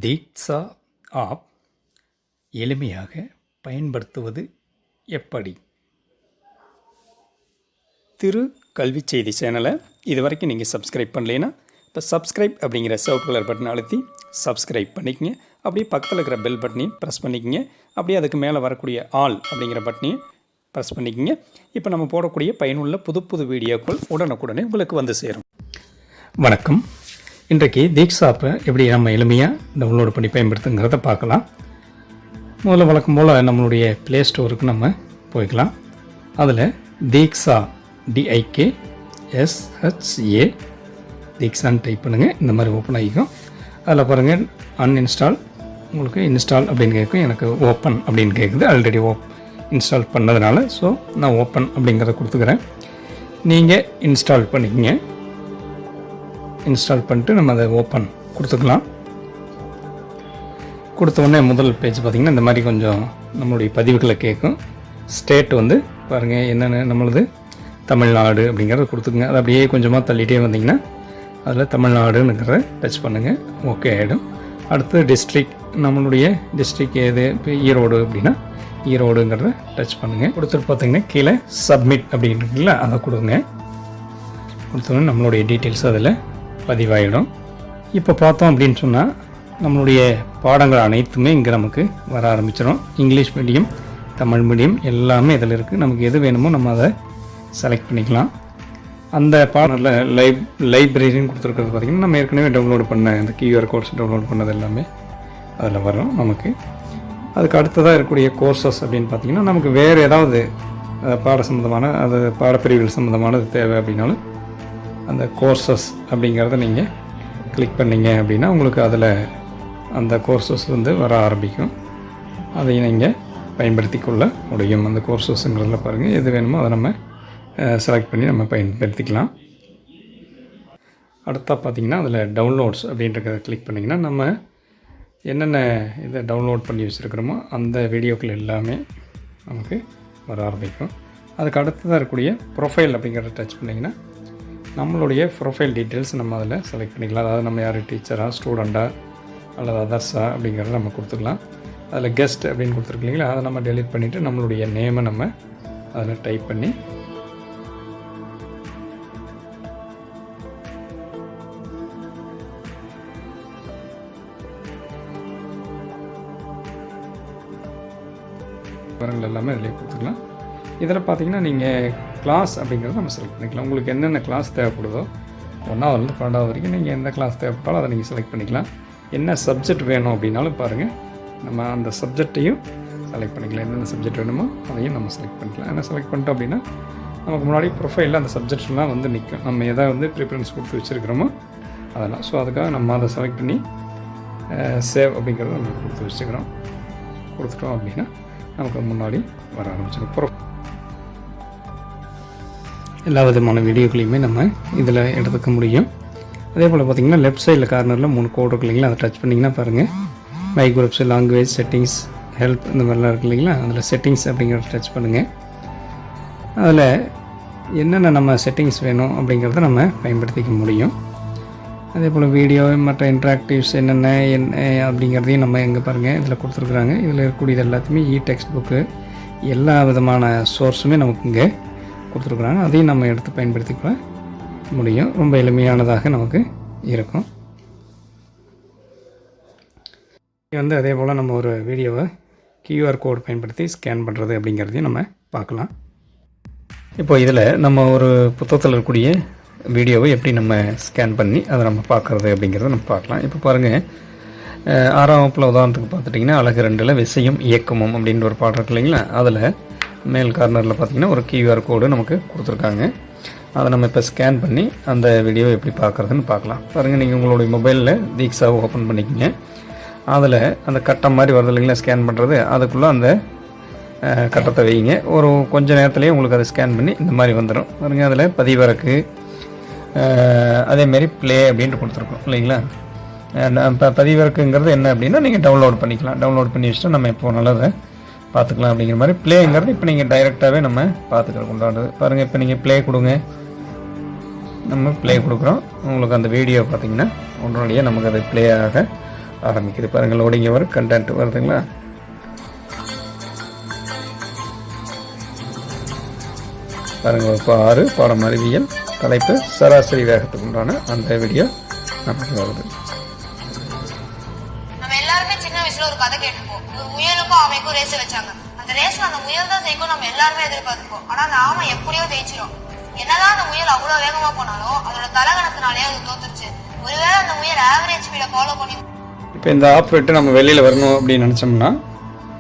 தீக்ஷா app எளிமையாக பயன்படுத்துவது எப்படி? திரு கல்வி செய்தி சேனலை இது வரைக்கும் நீங்கள் சப்ஸ்கிரைப் பண்ணலைன்னா இப்போ சப்ஸ்கிரைப் அப்படிங்கிற சிவப்பு கலர் பட்டனை அழுத்தி சப்ஸ்கிரைப் பண்ணிக்கங்க. அப்படியே பக்கத்தில் இருக்கிற பெல் பட்டனையும் ப்ரெஸ் பண்ணிக்கங்க. அப்படியே அதுக்கு மேலே வரக்கூடிய ஆல் அப்படிங்கிற பட்டனையும் ப்ரெஸ் பண்ணிக்கங்க. இப்போ நம்ம போடக்கூடிய பயனுள்ள புது புது வீடியோக்கள் உடனுக்குடனே உங்களுக்கு வந்து சேரும். வணக்கம். இன்றைக்கு தீக்ஷா ஆப்பை எப்படி நம்ம எளிமையாக டவுன்லோட் பண்ணி பயன்படுத்துங்கிறத பார்க்கலாம். முதல்ல வழக்கம் போல் நம்மளுடைய ப்ளே ஸ்டோருக்கு நம்ம போய்க்கலாம். அதில் தீக்ஷா DIKSHA தீக்ஷான்னு டைப் பண்ணுங்கள். இந்த மாதிரி ஓப்பன் ஆகிக்கும். அதில் பாருங்கள் அன்இன்ஸ்டால், உங்களுக்கு இன்ஸ்டால் அப்படின்னு கேட்கும். எனக்கு ஓப்பன் அப்படின்னு கேட்குது. ஆல்ரெடி இன்ஸ்டால் பண்ணதுனால ஸோ நான் ஓப்பன் அப்படிங்கிறத கொடுத்துக்கிறேன். நீங்கள் இன்ஸ்டால் பண்ணிக்கங்க. இன்ஸ்டால் பண்ணிட்டு நம்ம அதை ஓப்பன் கொடுத்துக்கலாம். கொடுத்தோடனே முதல் பேஜ் பார்த்திங்கன்னா இந்த மாதிரி கொஞ்சம் நம்மளுடைய பதிவுகளை கேட்கும். ஸ்டேட் வந்து பாருங்கள் என்னென்ன நம்மளது தமிழ்நாடு அப்படிங்கிறத கொடுத்துக்குங்க. அது அப்படியே கொஞ்சமாக தள்ளிகிட்டே வந்தீங்கன்னா அதில் தமிழ்நாடுங்கிறத டச் பண்ணுங்கள். ஓகே ஆகிடும். அடுத்து டிஸ்ட்ரிக், நம்மளுடைய டிஸ்ட்ரிக் எது? இப்போ ஈரோடு அப்படின்னா ஈரோடுங்கிறத டச் பண்ணுங்கள். கொடுத்துட்டு பார்த்திங்கன்னா கீழே சப்மிட் அப்படின்றீங்களா, அதை கொடுங்க. கொடுத்தோன்னே நம்மளுடைய டீட்டெயில்ஸ் அதில் பதிவாயிடும். இப்போ பார்த்தோம் அப்படின்னு சொன்னால் நம்மளுடைய பாடங்கள் அனைத்துமே இங்கே நமக்கு வர ஆரம்பிச்சிடும். இங்கிலீஷ் மீடியம், தமிழ் மீடியம் எல்லாமே இதில் இருக்குது. நமக்கு எது வேணுமோ நம்ம அதை செலக்ட் பண்ணிக்கலாம். அந்த பாடலில் லைப்ரரின்னு கொடுத்துருக்கிறது பார்த்திங்கன்னா நம்ம ஏற்கனவே டவுன்லோட் பண்ண இந்த QR கோர்ஸ் டவுன்லோட் பண்ணது எல்லாமே அதில் வரும் நமக்கு. அதுக்கு அடுத்ததாக இருக்கக்கூடிய கோர்சஸ் அப்படின்னு பார்த்திங்கன்னா நமக்கு வேறு ஏதாவது பாட சம்மந்தமான அது பாடப்பிரிவுகள் சம்மந்தமானது தேவை அப்படின்னாலும் அந்த கோர்சஸ் அப்படிங்கிறத நீங்கள் கிளிக் பண்ணிங்க அப்படின்னா உங்களுக்கு அதில் அந்த கோர்சஸ் வந்து வர ஆரம்பிக்கும். அதை நீங்கள் பயன்படுத்தி கொள்ள முடியும். அந்த கோர்சஸ்ங்கிறதுல பாருங்கள் எது வேணுமோ அதை நம்ம செலக்ட் பண்ணி நம்ம பயன்படுத்திக்கலாம். அடுத்தா பார்த்திங்கன்னா அதில் டவுன்லோட்ஸ் அப்படின்றத கிளிக் பண்ணிங்கன்னா நம்ம என்னென்ன இதை டவுன்லோட் பண்ணி வச்சுருக்கிறோமோ அந்த வீடியோக்கள் எல்லாமே நமக்கு வர ஆரம்பிக்கும். அதுக்கு அடுத்ததாக இருக்கக்கூடிய ப்ரொஃபைல் அப்படிங்கிறத டச் பண்ணிங்கன்னா நம்மளுடைய ப்ரொஃபைல் டீட்டெயில்ஸ் நம்ம அதில் செலக்ட் பண்ணிக்கலாம். அதாவது நம்ம யார் டீச்சரா, ஸ்டூடெண்ட்டா அல்லது அதர்ஸா அப்படிங்கிறத நம்ம கொடுத்துக்கலாம். அதில் கெஸ்ட் அப்படின்னு கொடுத்துருக்கீங்களா, அதை நம்ம டெலிட் பண்ணிவிட்டு நம்மளுடைய நேமை நம்ம அதில் டைப் பண்ணி விவரங்கள் எல்லாமே அதில் கொடுத்துக்கலாம். இதில் பார்த்திங்கன்னா நீங்கள் கிளாஸ் அப்படிங்கிறத நம்ம செலக்ட் பண்ணிக்கலாம். உங்களுக்கு என்னென்ன கிளாஸ் தேவைப்படுதோ 1ஆவதுலேருந்து 12ஆவது வரைக்கும் நீங்கள் எந்த கிளாஸ் தேவைப்பட்டாலும் அதை நீங்கள் செலக்ட் பண்ணிக்கலாம். என்ன சப்ஜெக்ட் வேணும் அப்படின்னாலும் பாருங்கள் நம்ம அந்த சப்ஜெக்டையும் செலக்ட் பண்ணிக்கலாம். என்னென்ன சப்ஜெக்ட் வேணுமோ அதையும் நம்ம செலக்ட் பண்ணிக்கலாம். என்ன செலக்ட் பண்ணிட்டோம் அப்படின்னா நமக்கு முன்னாடி ப்ரொஃபைலில் அந்த சப்ஜெக்ட்ஸ்லாம் வந்து நிற்கும். நம்ம எதை வந்து ப்ரிஃபரன்ஸ் கொடுத்து வச்சுருக்கிறோமோ அதெல்லாம். ஸோ அதுக்காக நம்ம அதை செலக்ட் பண்ணி சேவ் அப்படிங்கிறத நம்ம கொடுத்து வச்சுக்கிறோம். கொடுத்துட்டோம் அப்படின்னா நமக்கு முன்னாடி வர ஆரம்பிச்சிடும். எல்லா விதமான வீடியோக்களையுமே நம்ம இதில் எடுத்துக்க முடியும். அதே போல் பார்த்திங்கன்னா லெஃப்ட் சைடில் கார்னரில் 3 கோடு இருக்கு இல்லைங்களா, அதை டச் பண்ணிங்கன்னா பாருங்கள் my groups, language, settings, help இந்த மாதிரிலாம் இருக்கு இல்லைங்களா. அதில் செட்டிங்ஸ் அப்படிங்கிறத டச் பண்ணுங்கள். அதில் என்னென்ன நம்ம செட்டிங்ஸ் வேணும் அப்படிங்கிறத நம்ம பயன்படுத்திக்க முடியும். அதே போல் வீடியோ மற்ற இன்ட்ராக்டிவ்ஸ் என்னென்ன அப்படிங்கிறதையும் நம்ம எங்கே பாருங்கள் இதில் கொடுத்துருக்குறாங்க. இதில் இருக்கக்கூடியது எல்லாத்தையுமே டெக்ஸ்ட் புக்கு எல்லா விதமான சோர்ஸுமே நமக்கு இங்கே கொடுத்துருக்குறாங்க. அதையும் நம்ம எடுத்து பயன்படுத்திக்க முடியும். ரொம்ப எளிமையானதாக நமக்கு இருக்கும். வந்து அதே போல் நம்ம ஒரு வீடியோவை QR கோடு பயன்படுத்தி ஸ்கேன் பண்ணுறது அப்படிங்கிறதையும் நம்ம பார்க்கலாம். இப்போ இதில் நம்ம ஒரு புத்தகத்தில் இருக்கக்கூடிய வீடியோவை எப்படி நம்ம ஸ்கேன் பண்ணி அதை நம்ம பார்க்குறது அப்படிங்கிறத நம்ம பார்க்கலாம். இப்போ பாருங்கள் 6ஆம் வகுப்பில் உதாரணத்துக்கு பார்த்துட்டிங்கன்னா அழகு 2ல் விசையும் இயக்கமும் அப்படின்ற ஒரு பாடம் இருக்கு இல்லைங்களா. அதில் மேல் கார்னரில் பார்த்திங்கன்னா ஒரு QR கோடு நமக்கு கொடுத்துருக்காங்க. அதை நம்ம இப்போ ஸ்கேன் பண்ணி அந்த வீடியோவை எப்படி பார்க்குறதுன்னு பார்க்கலாம். பாருங்கள் நீங்கள் உங்களுடைய மொபைலில் தீக்ஷாவை ஓப்பன் பண்ணிக்கோங்க. அதில் அந்த கட்டம் மாதிரி வருது இல்லைங்களா ஸ்கேன் பண்ணுறது, அதுக்குள்ளே அந்த கட்டத்தை வைங்க. ஒரு கொஞ்சம் நேரத்துலேயே உங்களுக்கு அதை ஸ்கேன் பண்ணி இந்த மாதிரி வந்துடும். பாருங்கள் அதில் பதிவிறக்கு அதேமாரி ப்ளே அப்படின்ட்டு கொடுத்துருக்கோம் இல்லைங்களா. இப்போ பதிவிறக்குங்கிறது என்ன அப்படின்னா நீங்கள் டவுன்லோட் பண்ணிக்கலாம். டவுன்லோட் பண்ணி வச்சுட்டு நம்ம எப்போ நல்லதை பார்த்துக்கலாம் அப்படிங்கிற மாதிரி. ப்ளேங்கிறது இப்போ நீங்கள் டைரெக்டாகவே நம்ம பார்த்துக்கிறோம் கொண்டாடுறது. பாருங்கள் இப்போ நீங்கள் ப்ளே கொடுங்க, நம்ம ப்ளே கொடுக்குறோம். உங்களுக்கு அந்த வீடியோ பார்த்திங்கன்னா உடனடியாக நமக்கு அது ப்ளே ஆக ஆரம்பிக்குது. பாருங்கள், லோடிங்க வரும், கண்டென்ட் வருதுங்களா? பாருங்கள், வகுப்பு 6 பாடம் அறிவியல், தலைப்பு சராசரி வேகத்துக்கு உண்டான அந்த வீடியோ நமக்கு வருது. நம்ம எல்லாருமே சின்ன வயசுல ஒரு கதை கேட்டிருப்போம். ஒரு முயலுக்கும் ஆமைக்கும் ரேஸ் வச்சாங்க. அந்த ரேஸ்ல அந்த முயல் தான் ஜெயிக்கும் நம்ம எல்லாருமே எதிர்பார்த்திருப்போம். ஆனா அந்த ஆமை எப்படியோ ஜெயிச்சிடும். என்னதான் அந்த முயல் அவ்வளவு வேகமா போனாலும் அதோட தலகணத்தினாலே அது தோத்துருச்சு. ஒருவேளை அந்த முயல் ஆவரேஜ் ஸ்பீட ஃபாலோ பண்ணி இப்போ இந்த ஆப் விட்டு நம்ம வெளியில் வரணும் அப்படின்னு நினச்சோம்னா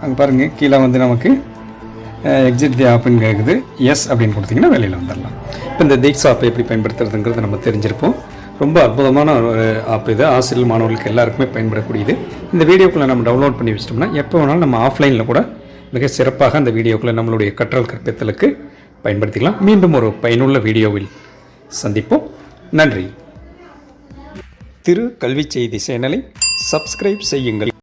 அங்கே பாருங்கள், கீழே வந்து நமக்கு எக்ஸிட் தி ஆப்னு கேட்குது. எஸ் அப்படின்னு கொடுத்தீங்கன்னா வெளியில் வந்துடலாம். இப்போ இந்த தீக்ஷா ஆப்பை எப்படி பயன்படுத்துறதுங்கிறது நம்ம தெரிஞ்சிருப்போம். ரொம்ப அற்புதமான ஒரு ஆப் இது. ஆசிரியர் மாணவர்களுக்கு எல்லாருக்குமே பயன்படக்கூடியது. இந்த வீடியோக்குள்ளே நம்ம டவுன்லோட் பண்ணி வச்சிட்டோம்னா எப்போ வேணாலும் நம்ம ஆஃப்லைனில் கூட மிக சிறப்பாக அந்த வீடியோக்குள்ளே நம்மளுடைய கற்றல் கற்பித்தலுக்கு பயன்படுத்திக்கலாம். மீண்டும் ஒரு பயனுள்ள வீடியோவில் சந்திப்போம். நன்றி. திரு கல்வி செய்தி சேனலை சப்ஸ்கிரைப் செய்யுங்கள்.